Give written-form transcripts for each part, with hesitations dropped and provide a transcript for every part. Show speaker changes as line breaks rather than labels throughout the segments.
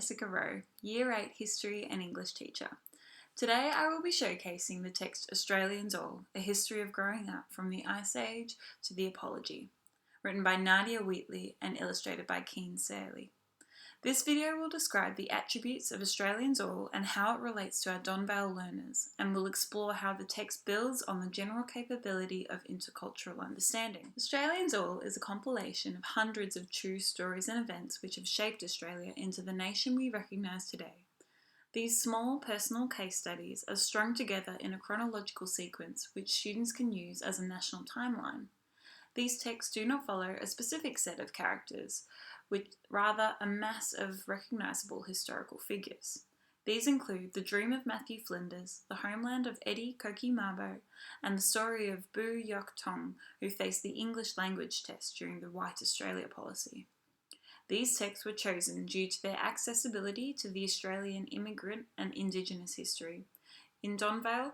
Jessica Rowe, Year 8 History and English teacher. Today I will be showcasing the text Australians All, A History of Growing Up from the Ice Age to the Apology, written by Nadia Wheatley and illustrated by Keen Saley. This video will describe the attributes of Australians All and how it relates to our Don Vale learners, and will explore how the text builds on the general capability of intercultural understanding. Australians All is a compilation of hundreds of true stories and events which have shaped Australia into the nation we recognise today. These small personal case studies are strung together in a chronological sequence which students can use as a national timeline. These texts do not follow a specific set of characters, with rather a mass of recognisable historical figures. These include the dream of Matthew Flinders, the homeland of Eddie Koki Mabo, and the story of Boo Yok Tong, who faced the English language test during the White Australia policy. These texts were chosen due to their accessibility to the Australian immigrant and Indigenous history. In Don Vale,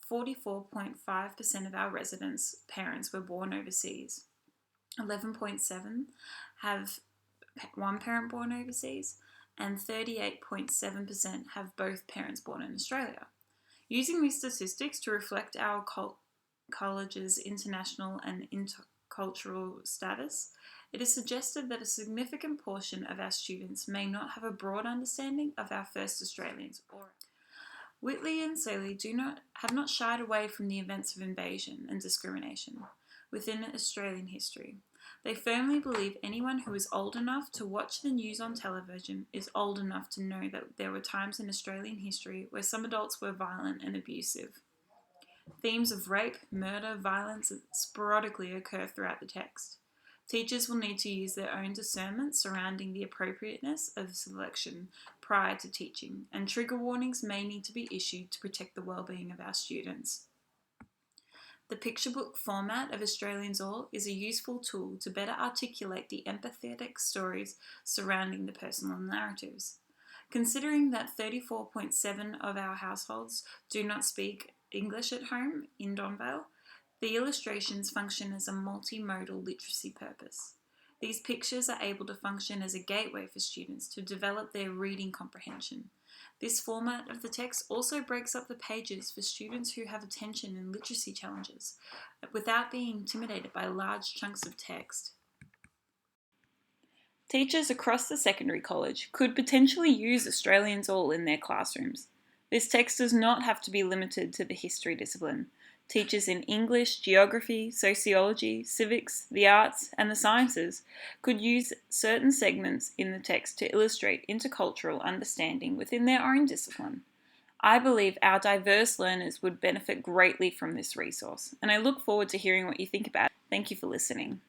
44.5% of our residents' parents were born overseas. 11.7% have one parent born overseas, and 38.7% have both parents born in Australia. Using these statistics to reflect our college's international and intercultural status, it is suggested that a significant portion of our students may not have a broad understanding of our first Australians. Wheatley and Saley have not shied away from the events of invasion and discrimination within Australian history. They firmly believe anyone who is old enough to watch the news on television is old enough to know that there were times in Australian history where some adults were violent and abusive. Themes of rape, murder, violence sporadically occur throughout the text. Teachers will need to use their own discernment surrounding the appropriateness of selection prior to teaching, and trigger warnings may need to be issued to protect the well-being of our students. The picture book format of Australians All is a useful tool to better articulate the empathetic stories surrounding the personal narratives. Considering that 34.7% of our households do not speak English at home in Don Vale, the illustrations function as a multimodal literacy purpose. These pictures are able to function as a gateway for students to develop their reading comprehension. This format of the text also breaks up the pages for students who have attention and literacy challenges, without being intimidated by large chunks of text. Teachers across the secondary college could potentially use Australians All in their classrooms. This text does not have to be limited to the history discipline. Teachers in English, geography, sociology, civics, the arts, and the sciences could use certain segments in the text to illustrate intercultural understanding within their own discipline. I believe our diverse learners would benefit greatly from this resource, and I look forward to hearing what you think about it. Thank you for listening.